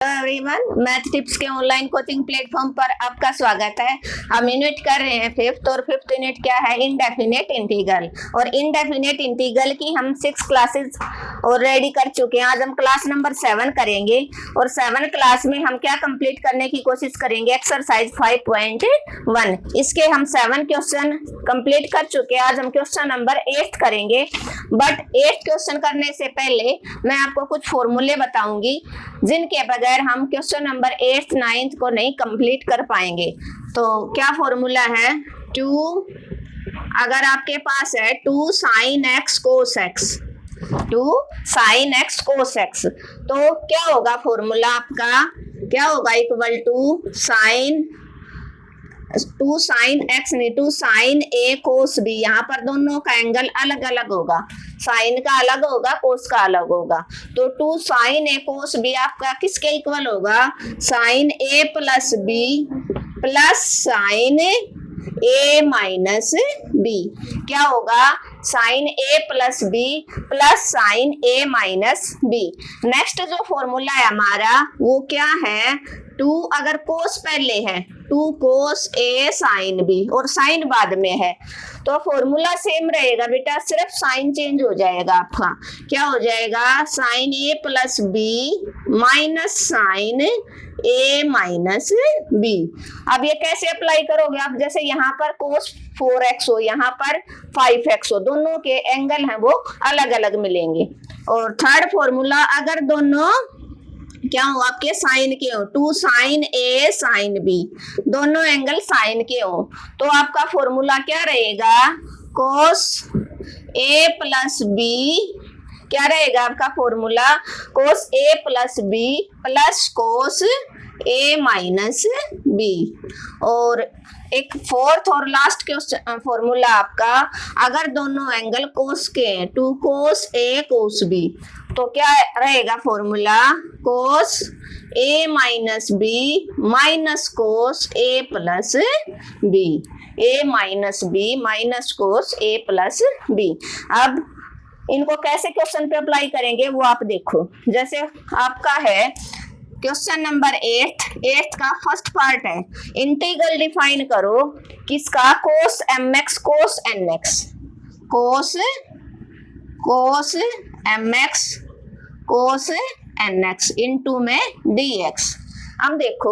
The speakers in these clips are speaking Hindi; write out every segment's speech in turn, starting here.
एवरीवन, मैथ टिप्स के ऑनलाइन कोचिंग प्लेटफॉर्म पर आपका स्वागत है। हम यूनिट कर रहे हैं फिफ्थ, और फिफ्थ यूनिट क्या है? Indefinite integral. और इनडेफिनेट इंटीग्रल की हम 6 क्लासेस ऑलरेडी कर चुके हैं। आज हम क्लास नंबर 7 करेंगे, और 7 क्लास में हम क्या कंप्लीट करने की कोशिश करेंगे? एक्सरसाइज 5.1। इसके हम 7 क्वेश्चन कंप्लीट कर चुके हैं। आज हम क्वेश्चन नंबर 8 करेंगे। बट 8 क्वेश्चन करने से पहले मैं आपको कुछ फॉर्मूले बताऊंगी जिनके बगैर हम क्वेश्चन नंबर 8, 9 को नहीं कंप्लीट कर पाएंगे। तो क्या फॉर्मूला है? 2, अगर आपके पास है 2 sin x cos x, 2 sin x cos x, तो क्या होगा फॉर्मूला आपका? क्या होगा? Equal to sine 2 sin x नहीं, 2 sin a cos b। यहाँ पर दोनों का एंगल अलग अलग होगा, साइन का अलग होगा, कोस का अलग होगा। तो 2 sin a cos b आपका किसके इक्वल होगा? sin a plus b plus sin a minus b। क्या होगा? sin a plus b plus sin a minus b। Next जो फॉर्मूला है हमारा वो क्या है? 2 अगर कोस पहले है, 2 cos a sin b, और साइन बाद में है, तो फॉर्मूला सेम रहेगा बेटा, सिर्फ साइन चेंज हो जाएगा आपका। क्या हो जाएगा? sin a plus b minus sin a minus b। अब ये कैसे अप्लाई करोगे आप? जैसे यहाँ पर cos 4x हो, यहाँ पर 5x हो, दोनों के एंगल हैं वो अलग अलग मिलेंगे। और थर्ड फॉर्मूला, अगर दोनों क्या हो आपके साइन के हो, 2 sin a sin b, दोनों एंगल साइन के हो, तो आपका फॉर्मूला क्या रहेगा? cos a plus b। क्या रहेगा आपका formula? cos a plus b plus cos a minus b। और एक फोर्थ और लास्ट क्वेश्चन फॉर्मूला आपका, अगर दोनों एंगल कोस के हैं, 2 cos a cos b, तो क्या रहेगा formula? cos a minus b minus cos a plus b, a minus b minus cos a plus b। अब इनको कैसे क्वेश्चन पे अप्लाई करेंगे वो आप देखो। जैसे आपका है क्वेश्चन नंबर 8 का फर्स्ट पार्ट है, इंटीग्रल डिफाइन करो किसका? cos mx cos nx, cos mx cos nx into में dx। अब देखो,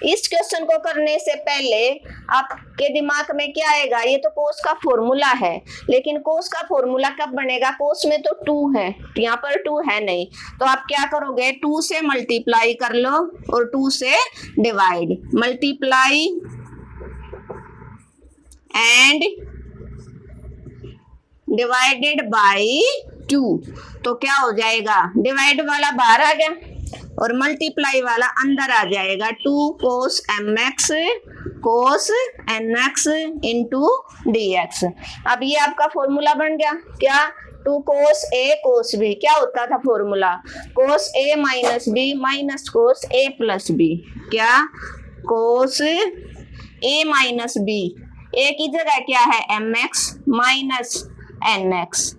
इस क्वेश्चन को करने से पहले आपके दिमाग में क्या आएगा? ये तो कोस का फॉर्मूला है, लेकिन कोस का फॉर्मूला कब बनेगा? कोस में तो 2 है, यहाँ पर 2 है नहीं, तो आप क्या करोगे? 2 से मल्टीप्लाई कर लो और 2 से divide, multiply and divided by 2, तो क्या हो जाएगा? डिवाइड वाला बाहर आ गया और मल्टीप्लाई वाला अंदर आ जाएगा। 2 cos mx cos nx into dx। अब ये आपका फॉर्मूला बन गया। क्या? 2 cos a cos b। क्या होता था formula? cos a minus b minus cos a plus b। क्या? cos a minus b, a की जगह क्या है? mx माइनस nx,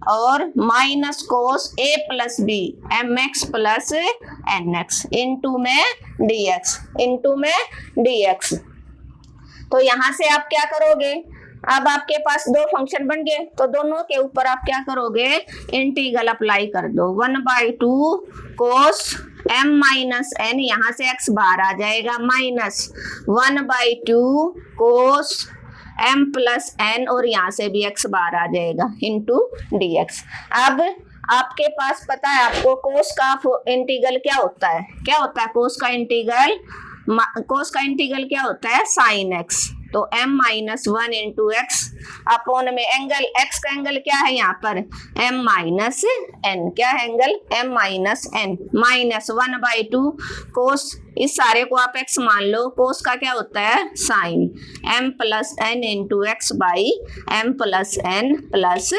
और minus cos a plus b mx plus nx into में dx, इंटू में dx। तो यहाँ से आप क्या करोगे? अब आपके पास 2 फंक्शन बन गए, तो दोनों के ऊपर आप क्या करोगे? इंटीग्रल अप्लाई कर दो। 1/2 cos m माइनस n, यहाँ से x बाहर आ जाएगा, minus 1/2 cos m plus n, और यहाँ से भी x बाहर आ जाएगा, इंटू dx। अब आपके पास पता है आपको कोस का इंटीग्रल क्या होता है? क्या होता है कोस का इंटीग्रल? कोस का इंटीग्रल क्या होता है? Sine x। तो m minus 1 into x upon में एंगल, x का एंगल क्या है यहाँ पर? m minus n। क्या है angle? m minus n, minus 1/2 cos इस सारे को आप x मान लो। कोस का क्या होता है sine m plus N into X by m plus N plus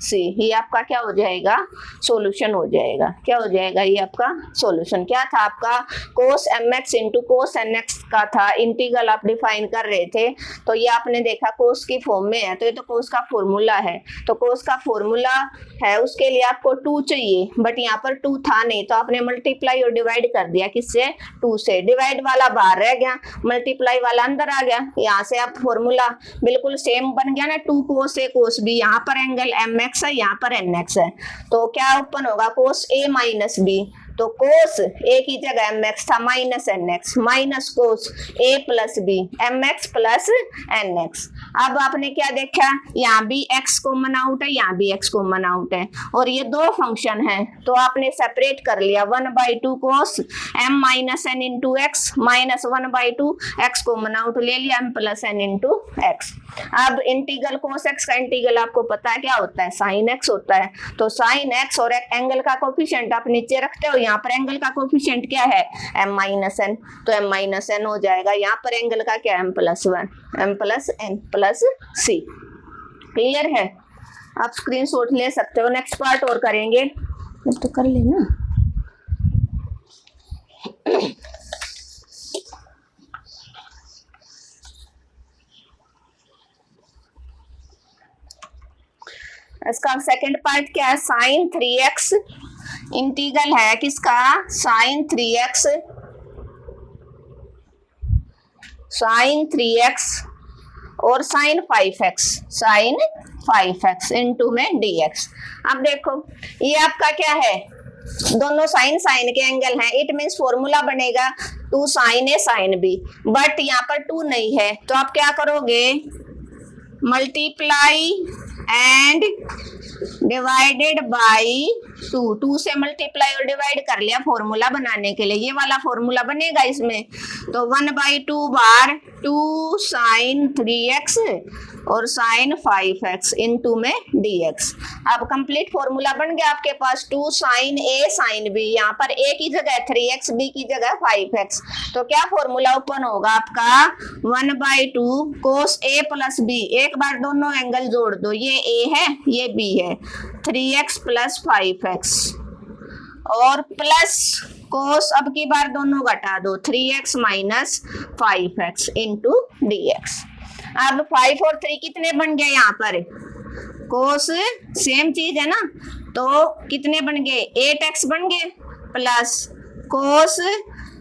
C. ये आपका क्या हो जाएगा सॉल्यूशन हो जाएगा। क्या हो जाएगा ये आपका सॉल्यूशन। क्या था आपका कोस mx इंटू कोस nx का था इंटीग्रल आप डिफाइन कर रहे थे। तो ये आपने देखा कोस की फॉर्म में है, तो ये तो कोस का फॉर्मूला है। तो कोस का फॉर्मूला है उसके लिए आपको 2 चाहिए, बट यहाँ पर 2 था नहीं, तो आपने मल्टीप्लाई और डिवाइड कर दिया। किससे 2 से। डिवाइड वाला बाहर रह गया, मल्टीप्लाई वाला अंदर आ गया। यहाँ से आप फॉर्मूला बिल्कुल सेम बन गया ना। 2 कोस ए कोस बी, यहाँ पर एंगल mx है, यहाँ पर nx है, तो क्या ओपन होगा कोस ए माइनस बी। तो कोस ए की जगह mx था minus nx minus cos A plus B mx plus nx। अब आपने क्या देखा यहाँ भी x कॉमन आउट है, यहाँ भी x कॉमन आउट है, और ये दो फंक्शन है तो आपने सेपरेट कर लिया। 1/2 cos m minus n into x minus 1/2 x common out ले लिया m plus N into x. अब इंटीग्रल कोस x का इंटीग्रल आपको पता है क्या होता है साइन x होता है। तो साइन x और एंगल का कोफिशिएंट आप नीचे रखते हो, यहाँ पर एंगल का कोफिशिएंट क्या है m माइनस एन, तो m माइनस एन हो जाएगा। यहाँ पर एंगल का क्या m plus 1 m plus N plus C. Clear है। आप स्क्रीनशॉट ले सकते हो। नेक्स्ट पार्ट और करेंगे तो कर लेना। इसका सेकंड पार्ट क्या है साइन 3x इंटीग्रल है किसका साइन 3x और साइन 5x इनटू में dx। अब देखो ये आपका क्या है दोनों साइन के एंगल हैं। इट मीन्स फॉर्मूला बनेगा 2 sine A sine B, but यहाँ पर 2 नहीं है, तो आप क्या करोगे मल्टीप्लाई एंड डिवाइडेड बाई 2 से मल्टीप्लाई और डिवाइड कर लिया फॉर्मूला बनाने के लिए। ये वाला फॉर्मूला बनेगा इसमें, तो 1/2 बार 2 साइन 3x और साइन 5x इनटू में dx। अब कंप्लीट फॉर्मूला बन गया आपके पास 2 साइन a साइन b, यहाँ पर a की जगह 3x b की जगह 5x। तो क्या फॉर्मूला ओपन होगा आपका 1/2 कोस a प्लस b। एक बार दोनों एंगल जोड़ दो, ये a है ये b है, 3x प्लस 5x और प्लस कोस अब की बार दोनों घटा दो 3x minus 5x into dx। अब 5 और 3 कितने बन गए यहाँ पर कोस सेम चीज है ना, तो कितने बन गए 8x बन गए प्लस कोस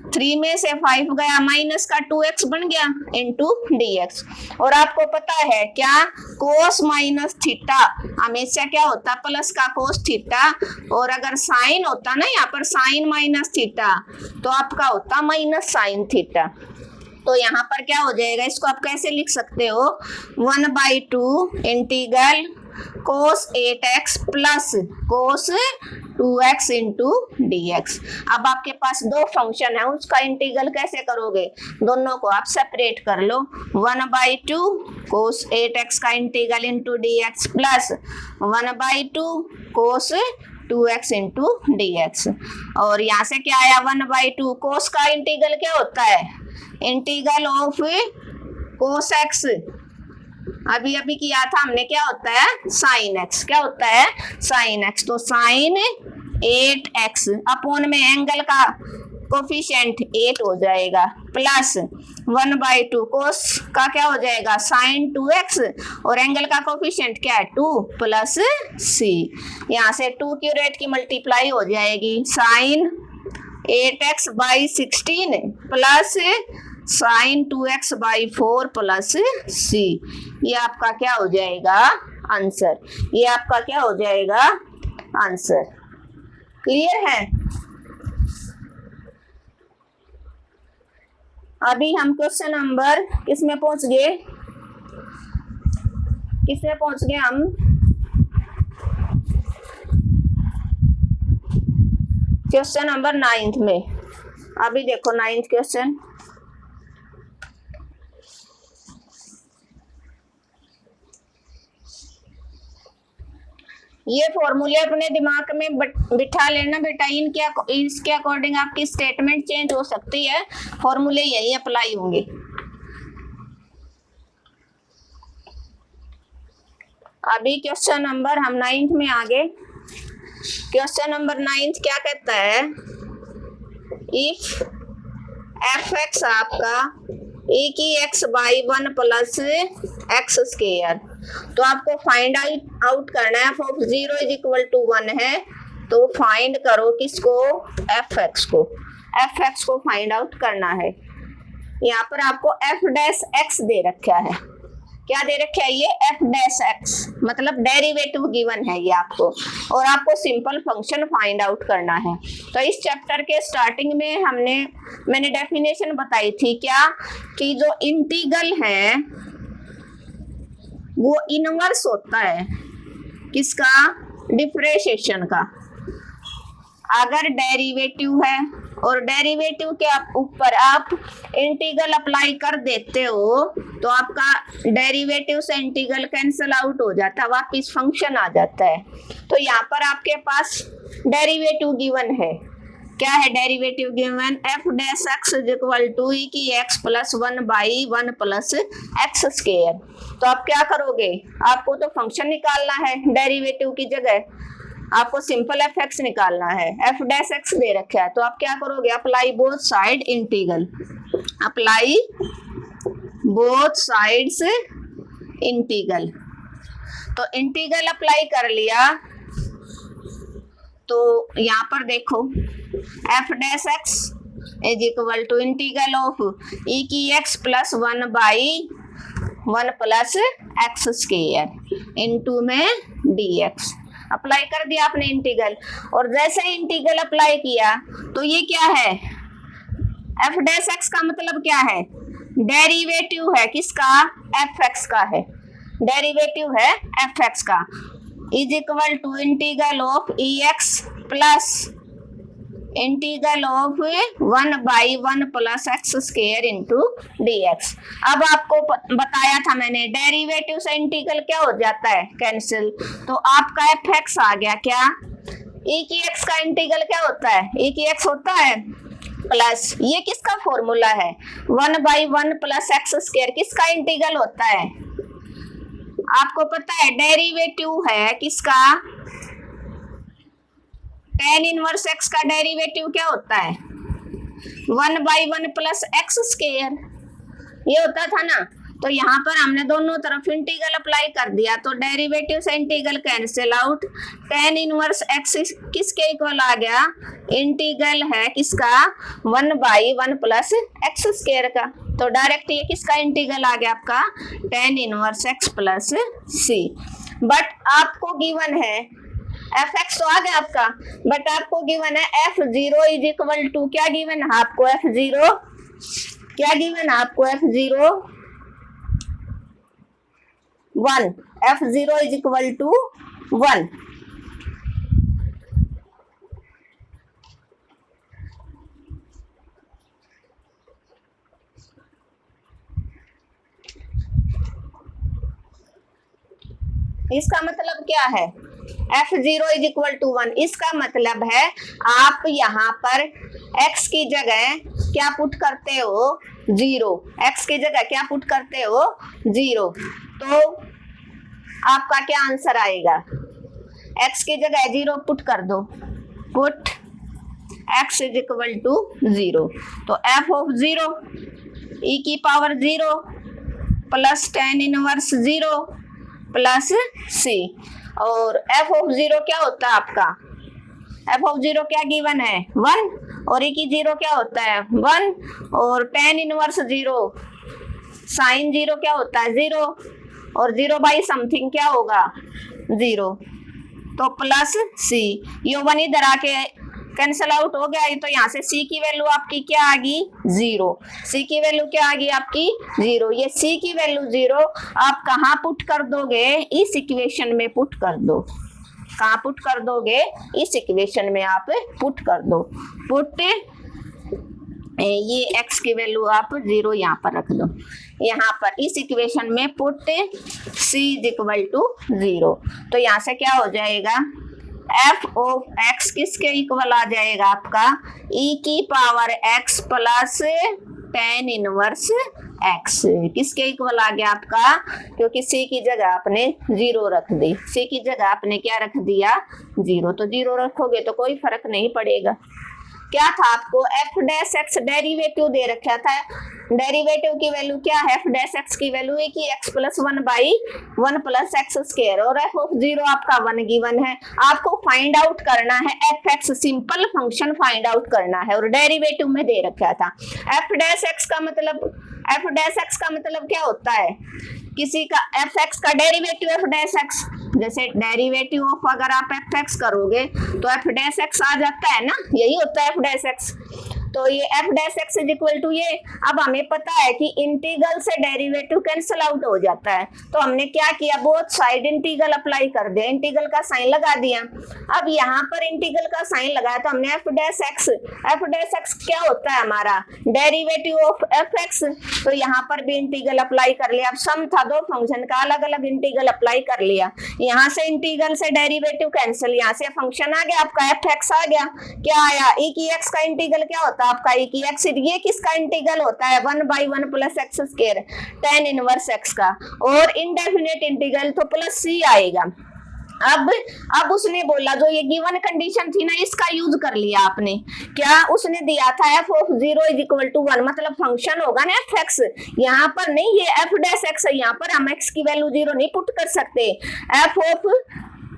3 में से 5 गया माइनस का 2x बन गया इंटू dx। और आपको पता है क्या कोस माइनस थीटा हमेशा क्या होता प्लस का कोस थीटा, और अगर साइन होता ना यहाँ पर साइन माइनस थीटा तो आपका होता माइनस साइन थीटा। तो यहाँ पर क्या हो जाएगा इसको आप कैसे लिख सकते हो 1/2 इंटीग्रल कोस 8x plus cos 2x into dx। अब आपके पास दो फंक्शन है उसका इंटीग्रल कैसे करोगे, दोनों को आप सेपरेट कर लो 1/2 कोस 8x का इंटीग्रल इंटू dx प्लस 1/2 कोस 2x इंटू dx। और यहाँ से क्या आया 1/2 कोस का इंटीग्रल क्या होता है इंटीग्रल ऑफ कोस x। अभी किया था हमने, क्या होता है साइन x। क्या होता है साइन x, तो साइन 8x अपॉन में एंगल का कोफिशिएंट 8 हो जाएगा प्लस 1/2 कोस का क्या हो जाएगा साइन 2x और एंगल का कोफिशिएंट क्या है 2 प्लस c। यहाँ से 2 की रेट की मल्टीप्लाई हो जाएगी sine 8x by 16 plus sine 2x by 4 plus c। ये आपका क्या हो जाएगा आंसर, ये आपका क्या हो जाएगा आंसर। क्लियर है। अभी हम क्वेश्चन नंबर किसमें पहुंच गए, हम क्वेश्चन नंबर 9 में। अभी देखो 9th क्वेश्चन, ये फॉर्मूले अपने दिमाग में बिठा लेना बेटा, इसके अकॉर्डिंग आपकी स्टेटमेंट चेंज हो सकती है, फॉर्मूले यही अप्लाई होंगे। अभी क्वेश्चन नंबर हम 9th में आगे। क्वेश्चन नंबर 9 क्या कहता है, इफ एफ एक्स आपका e की x by 1 plus x square, तो आपको फाइंड आउट करना है। F of 0 is equal to 1 है, तो फाइंड करो किसको, एफ एक्स को फाइंड आउट करना है। यहाँ पर आपको एफ डैश एक्स दे रखा है, क्या दे रखा है ये, एफ डैश एक्स, मतलब डेरिवेटिव गिवन है ये आपको, और आपको सिंपल फंक्शन फाइंड आउट करना है। तो इस चैप्टर के स्टार्टिंग में मैंने डेफिनेशन बताई थी क्या, कि जो इंटीग्रल है वो इनवर्स होता है किसका, डिफरेंशिएशन का। अगर डेरिवेटिव है और डेरिवेटिव के ऊपर आप इंटीग्रल अप्लाई कर देते हो, तो आपका डेरिवेटिव से इंटीग्रल कैंसिल आउट हो जाता है, वापिस फंक्शन आ जाता है। तो यहाँ पर आपके पास डेरिवेटिव गिवन है, क्या है derivative given, F dash x is equal to E की X plus 1 by 1 plus x square. तो आप क्या करोगे, आपको तो फंक्शन निकालना है, डेरिवेटिव की जगह आपको सिंपल एफ एक्स निकालना है, एफ डैश एक्स दे रखा है। तो आप क्या करोगे, apply both side integral, apply both sides integral. तो इंटीग्रल अप्लाई कर लिया, तो यहाँ पर देखो F dash x is equal to integral of E की X plus 1 by 1 plus x square into में डी एक्स। अप्लाई कर दिया आपने इंटीग्रल, और जैसे ही इंटीग्रल अप्लाई किया तो ये क्या है, एफ डैश एक्स का मतलब क्या है, डेरिवेटिव है किसका, एफ एक्स का है, डेरिवेटिव है एफ एक्स का, is equal to integral of e x plus integral of 1 by 1 plus x square into d x. अब आपको बताया था मैंने, डेरिवेटिव से इंटीग्रल क्या हो जाता है, कैंसिल। तो आपका एफ एक्स आ गया क्या, ई की एक्स का इंटीग्रल क्या होता है, ई की एक्स होता है प्लस, ये किसका फॉर्मूला है, 1 बाई 1 प्लस एक्स स्क्वायर, किसका इंटीग्रल होता है, आपको पता है डेरिवेटिव है किसका, tan इनवर्स x का डेरिवेटिव क्या होता है, 1 बाई 1 प्लस एक्स स्क्वायर, ये होता था ना। तो यहाँ पर हमने दोनों तरफ इंटीग्रल अप्लाई कर दिया, तो डेरिवेटिव से integral cancel out, tan inverse x किसके इक्वल आ गया, इंटीग्रल है किसका, 1 बाई 1 प्लस एक्स स्क्वायर का। तो डायरेक्ट ये किसका इंटीग्रल आ गया आपका, tan inverse x plus c। But आपको गिवन है एफ एक्स तो आ गया आपका, बट आपको गिवन है एफ 0 इज इक्वल टू, क्या गिवन है आपको, एफ 0 क्या गिवन है आपको, f 0 1, f 0 is equal to 1। इसका मतलब क्या है, f0 इज इक्वल टू 1, इसका मतलब है आप यहाँ पर x की जगह क्या पुट करते हो, 0, x की जगह क्या पुट करते हो, 0। तो आपका क्या आंसर आएगा, x की जगह 0 पुट कर दो, put x is equal to 0। तो f ऑफ 0 e की power 0 plus tan inverse 0 plus c, और f ऑफ 0 क्या होता है आपका, f ऑफ 0 क्या गिवन है, 1, और e की 0 क्या होता है 1, और tan इनवर्स 0 साइन 0 क्या होता है 0, और 0 बाई समथिंग क्या होगा 0, तो प्लस c। ये 1 इधर आके कैंसिल आउट हो गया, तो यहाँ से c की वैल्यू आपकी क्या आ गई 0, c की वैल्यू क्या आ गई आपकी 0। ये c की वैल्यू 0 आप कहाँ पुट कर दोगे, इस इक्वेशन में पुट कर दो, कहाँ पुट कर दोगे, इस इक्वेशन में आप पुट कर दो, पुट ये x की वैल्यू आप 0 यहाँ पर रख दो, यहाँ पर इस इक्वेशन में put c is equal to 0। तो यहाँ से क्या हो जाएगा, एफ ऑफ एक्स किसके इक्वल आ जाएगा आपका, e की power x plus tan inverse x किसके इक्वल आ गया आपका, क्योंकि c की जगह आपने 0 रख दी, c की जगह आपने क्या रख दिया 0, तो 0 रखोगे तो कोई फर्क नहीं पड़ेगा। क्या था आपको एफ डैश एक्स डेरिवेटिव दे रखा था, डेरिवेटिव की वैल्यू क्या है, एफ डैश एक्स की वैल्यू है कि x plus 1 by 1 plus x square, और एफ ऑफ 0 आपका 1 गिवन है। आपको फाइंड आउट करना है f x, simple function find out करना है, और डेरिवेटिव में दे रखा था। एफ डैश एक्स का मतलब, एफ डैश एक्स का मतलब क्या होता है, किसी का एफ एक्स का डेरिवेटिव एफ डैश एक्स, जैसे डेरिवेटिव ऑफ अगर आप एफ एक्स करोगे तो एफ डैश एक्स आ जाता है ना, यही होता है एफ डैश एक्स। तो ये f dash x is equal to ये, अब हमें पता है कि इंटीग्रल से डेरिवेटिव कैंसिल आउट हो जाता है, तो हमने क्या किया, बोथ साइड इंटीग्रल अप्लाई कर दिया, इंटीग्रल का साइन लगा दिया। अब यहाँ पर इंटीग्रल का साइन लगाया तो हमने एफ डैश एक्स क्या होता है हमारा, डेरिवेटिव ऑफ एफ एक्स, तो यहाँ पर भी इंटीग्रल अप्लाई कर लिया। अब सम था दो फंक्शन का, अलग अलग इंटीग्रल अप्लाई कर लिया, यहाँ से इंटीग्रल से डेरिवेटिव कैंसिल, यहाँ से फंक्शन आ गया आपका एफ एक्स आ गया, क्या आया, ई की एक्स का इंटीग्रल क्या होता है आपका, ई की एक्स, ये किसका इंटीग्रल होता है 1 by 1 plus x square tan inverse x का, और इनडेफिनेट इंटीग्रल तो प्लस सी आएगा। अब उसने बोला जो ये गिवन कंडीशन थी ना, इसका यूज कर लिया आपने, क्या उसने दिया था f of 0 is equal to 1, मतलब फंक्शन होगा ना एफ एक्स, यहाँ पर नहीं, ये एफ डैश एक्स है, यहाँ पर हम एक्स की वैल्यू 0 नहीं पुट कर सकते। एफ ऑफ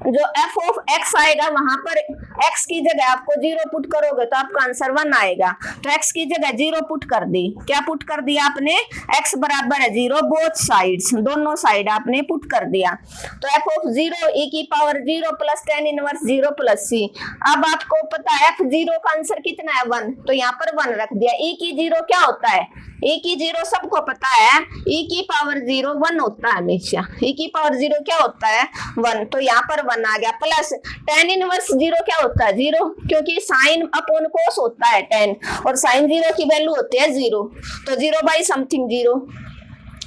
जो f ऑफ x आएगा वहां पर x की जगह आपको 0 पुट करोगे तो आपका आंसर 1 आएगा, तो x की जगह 0 पुट कर दी, क्या पुट कर दिया आपने, x बराबर है 0, बोथ साइड्स, दोनों साइड आपने पुट कर दिया, तो f ऑफ 0 e की power 0 plus tan inverse 0 plus c। अब आपको पता है f0 का आंसर कितना है 1, तो यहाँ पर 1 रख दिया। e की 0 क्या होता है, e की 0 सबको पता है, e की पावर 0 1 होता है हमेशा, e की पावर 0 क्या होता है 1, तो यहाँ पर 1 आ गया, प्लस tan इनवर्स 0 क्या होता है 0, क्योंकि साइन अपॉन कोस होता है tan, और साइन 0 की वैल्यू होती है 0, तो 0 बाई समथिंग 0,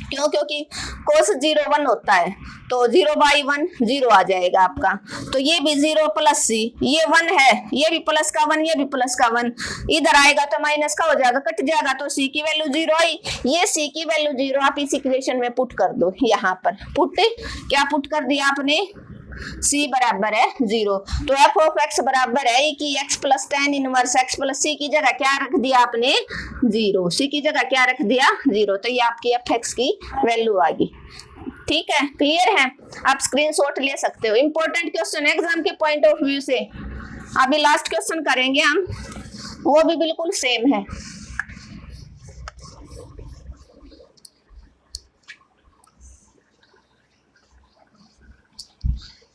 क्यों, क्योंकि कोस 0 1 होता है, तो 0 बाई 1 0 आ जाएगा आपका, तो ये भी 0 प्लस सी, ये 1 है, ये भी प्लस का 1, ये भी प्लस का 1, इधर आएगा तो माइनस का हो जाएगा, कट जाएगा, तो सी की वैल्यू 0 आई, ये सी की वैल्यू 0 आप इस इक्वेशन में पुट कर दो, यहाँ पर पुट, क्या पुट कर दिया आपने, c बराबर है 0, तो f ऑफ x बराबर है e की x plus tan inverse x plus c की जगह क्या रख दिया आपने 0, c की जगह क्या रख दिया 0, तो ये आपकी f x की वैल्यू आ गई। ठीक है, क्लियर है, आप स्क्रीनशॉट ले सकते हो। इंपॉर्टेंट क्वेश्चन एग्जाम के पॉइंट ऑफ व्यू से। अभी लास्ट क्वेश्चन करेंगे हम, वो भी बिल्कुल सेम है।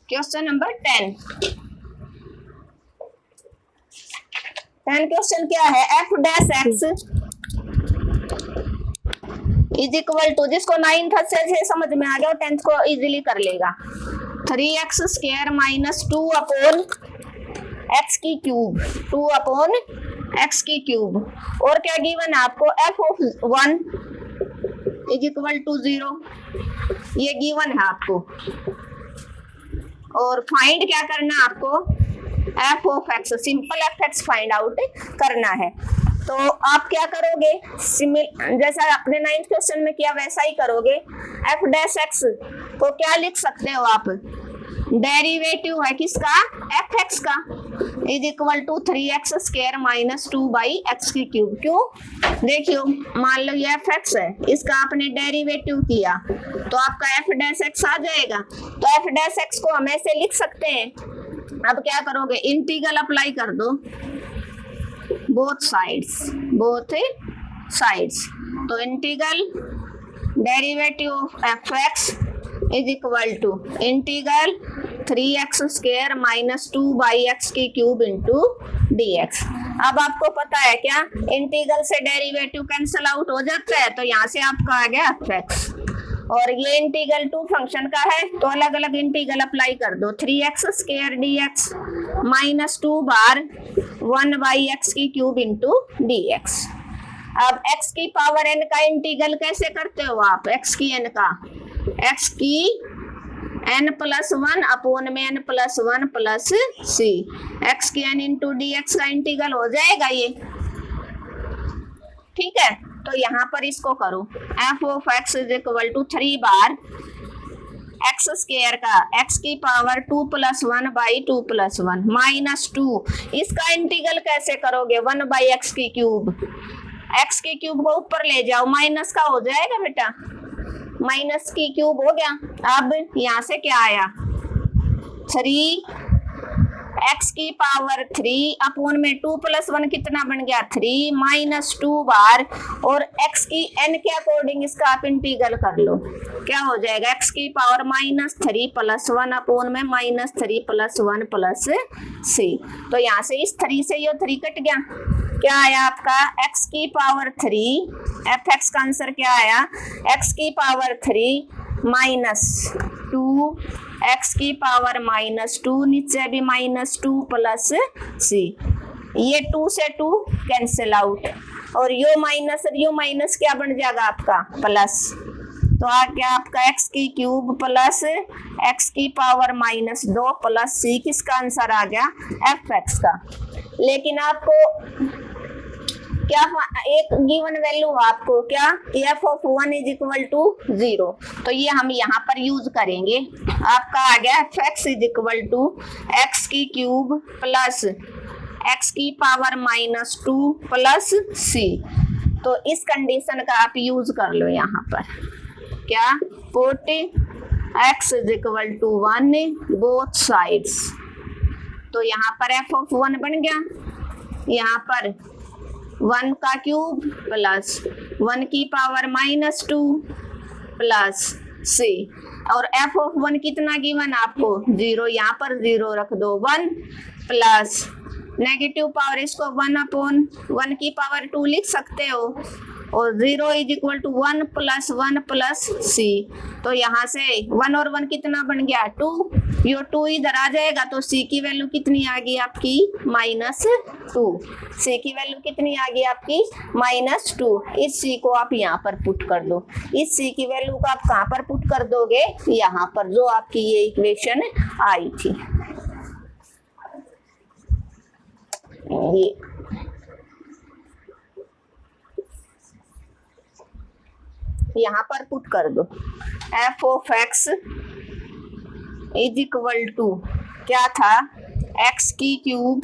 क्वेश्चन नंबर 10 क्वेश्चन क्या है, f dash x is equal to, जिसको 9th से समझ में आ गया 10th को इजीली कर लेगा, 3x square minus 2 upon x की क्यूब, 2 अपॉन एक्स की क्यूब, और क्या गिवन है आपको, f of 1 is equal to 0, ये गिवन है आपको, और फाइंड क्या करना है आपको, f of x, simple F x find out करना है। तो आप क्या करोगे, जैसा आपने 9th क्वेश्चन में किया वैसा ही करोगे। एफ डैश एक्स को क्या लिख सकते हो आप, डेरिवेटिव है किसका, एफ एक्स का, is equal to 3x square minus 2 by x की क्यूब। क्यों, देखियो मान लो ये एफ एक्स है, इसका आपने डेरिवेटिव किया तो आपका एफ डैश एक्स आ जाएगा, तो एफ डैश एक्स को हम ऐसे लिख सकते हैं। अब क्या करोगे, इंटीग्रल अप्लाई कर दो बोथ साइड्स, तो integral derivative of f x is equal to integral 3x square minus 2 by x की क्यूब इंटू dx। अब आपको पता है क्या, इंटीग्रल से डेरिवेटिव कैंसिल आउट हो जाता है, तो यहाँ से आपका आ गया fx, और ये इंटीग्रल 2 फंक्शन का है तो अलग अलग इंटीग्रल अप्लाई कर दो, 3x square dx minus 2 bar 1 by x की क्यूब इंटू dx। अब x की पावर n का इंटीग्रल कैसे करते हो आप, x की n का, x की n+1 अपोन में n+1 प्लस सी, एक्स की n इंटू डी एक्स का इंटीग्रल हो जाएगा ये, ठीक है। तो यहाँ पर इसको करो, f of x is equal to 3 बार एक्स स्क्वायर का एक्स की पावर 2 + 1 बाई 2 + 1 -2, इसका इंटीग्रल कैसे करोगे, 1 बाई एक्स की क्यूब, एक्स की क्यूब को ऊपर ले जाओ, माइनस का हो जाएगा बेटा, माइनस की क्यूब हो गया। अब यहाँ से क्या आया, 3 एक्स की पावर 3 अपोन में 2 + 1 कितना बन गया 3 -2 बार, और एक्स की n के अकॉर्डिंग इसका आप इंटीग्रल कर लो, क्या हो जाएगा एक्स की पावर -3 + 1 अपोन में -3 + 1 प्लस सी। तो यहाँ से इस 3 से ये 3 कट गया, क्या आया आपका एक्स की पावर 3, एफ एक्स का आंसर क्या आया, एक्स की पावर 3 -2 एक्स की पावर -2, नीचे भी -2 प्लस सी, ये 2 से 2 कैंसिल आउट, और यो माइनस क्या बन जाएगा आपका प्लस, तो आ गया आपका एक्स की क्यूब प्लस एक्स की पावर -2 प्लस सी, किसका आंसर आ गया एफ एक्स का। लेकिन आपको क्या एक गिवन वैल्यू आपको क्या f of 1 is equal to 0, तो ये हम यहाँ पर यूज करेंगे, आपका आ गया f x is equal to x की क्यूब प्लस एक्स की पावर -2 प्लस सी। तो इस कंडीशन का आप यूज कर लो यहाँ पर, क्या put x is equal to 1 both sides, तो यहाँ पर एफ ऑफ 1 बन गया, यहाँ पर 1 का क्यूब प्लस 1 की पावर -2 प्लस सी, और एफ ऑफ 1 कितना गिवन आपको 0, यहाँ पर 0 रख दो, 1 प्लस नेगेटिव पावर इसको 1 अपोन 1 की पावर 2 लिख सकते हो, और 0 is equal to 1 + 1 plus c. तो यहाँ से 1 और 1 कितना बन गया 2, यो 2 इधर आ जाएगा, तो सी की वैल्यू कितनी आ गई आपकी -2, सी की वैल्यू कितनी आ गई आपकी -2। इस सी को आप यहाँ पर पुट कर दो, इस सी की वैल्यू को आप कहाँ पर पुट कर दोगे, यहाँ पर जो आपकी ये इक्वेशन आई थी, ये यहाँ पर पुट कर दो, f of x is equal to क्या था एक्स की क्यूब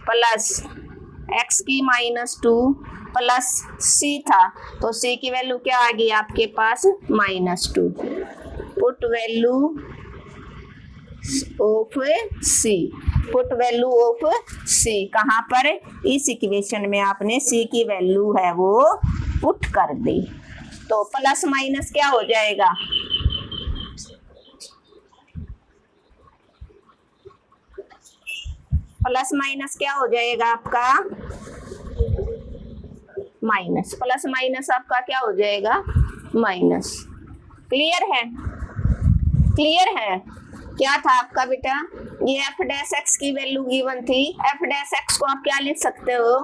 प्लस एक्स की -2 प्लस सी था, तो सी की वैल्यू क्या आ गई आपके पास -2, put value of C, put value of C कहाँ पर, इस इक्वेशन में आपने सी की वैल्यू है वो पुट कर दी, तो प्लस माइनस क्या हो जाएगा, प्लस माइनस क्या हो जाएगा आपका माइनस, प्लस माइनस आपका क्या हो जाएगा माइनस। क्लियर है, क्लियर है, क्या था आपका बेटा, ये एफ डैश एक्स की वैल्यू गिवन थी, एफ डैश एक्स को आप क्या लिख सकते हो,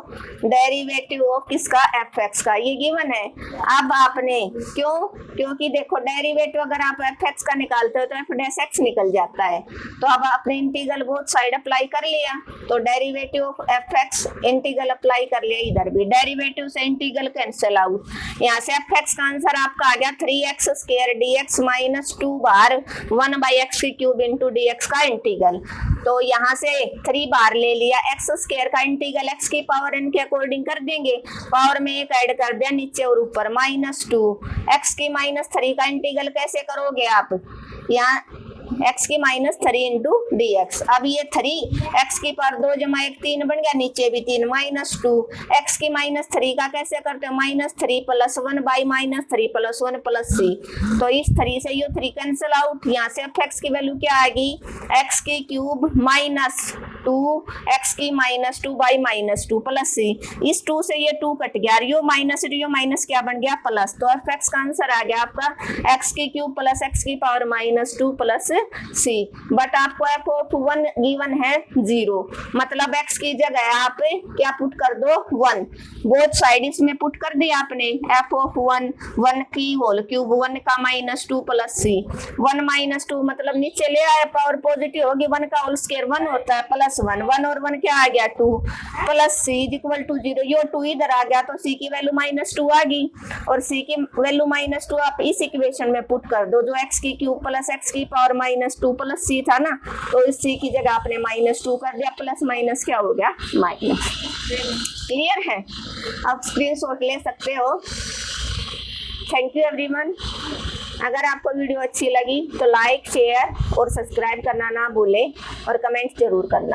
डेरिवेटिव ऑफ किसका एफ एक्स का, ये गिवन है। अब आपने क्यों, क्योंकि देखो डेरिवेटिव अगर आप एफ एक्स का निकालते हो तो एफ डैश एक्स निकल जाता है, तो अब आपने इंटीग्रल बोथ साइड अप्लाई कर लिया, तो derivative of f x integral apply कर लिया, इधर भी डेरिवेटिव से इंटीग्रल कैंसिल आउट, यहाँ से एफ एक्स का आंसर आपका आ गया 3x² dx -2 bar 1 by x की क्यूब इंटू डी एक्स का इंटीग्रल। तो यहाँ से 3 बार ले लिया, x² का इंटीग्रल x की पावर n के अकॉर्डिंग कर देंगे, पावर में एक ऐड कर दिया नीचे और ऊपर -2, x की -3 का इंटीग्रल कैसे करोगे आप, यहाँ x की -3 इंटू डी एक्स, अब ये 3 x की पावर 2 + 1 3 बन गया, नीचे भी 3 -2, x की -3 का कैसे करते हो -3 + 1 बाई -3 + 1 प्लस सी, तो इस 3 से ये 3 कैंसिल आउट, यहाँ से अब x की वैल्यू क्या आएगी x की क्यूब -2 x की -2 बाई -2 प्लस सी, इस 2 से ये 2 कट गया, यो माइनस क्या बन गया प्लस, तो f x का आंसर आ गया आपका x की क्यूब प्लस x की पावर -2 प्लस सी, बट आपको एफ ऑफ 1 गिवन है 0, मतलब x की जगह आप क्या पुट कर दो 1, बोथ साइड इसमें पुट कर दिया आपने, एफ ऑफ 1 की होल क्यूब 1 का -2 प्लस सी, 1 - 2 मतलब नीचे ले आया, पावर पॉजिटिव होगी, 1 का होल स्क्वायर 1 होता है प्लस 1, 1 और 1 क्या आ गया 2 प्लस सी इक्वल टू 0, यो 2 इधर आ गया तो सी की वैल्यू -2 आ गई, और सी की वैल्यू -2 आप इस इक्वेशन में पुट कर दो जो x की क्यूब प्लस x की पावर -2 प्लस सी था ना, तो इस सी की जगह आपने -2 कर दिया, प्लस माइनस क्या हो गया माइनस। क्लियर है? आप स्क्रीनशॉट ले सकते हो। Thank you everyone. अगर आपको वीडियो अच्छी लगी तो लाइक, शेयर और सब्सक्राइब करना ना भूलें और कमेंट जरूर करना।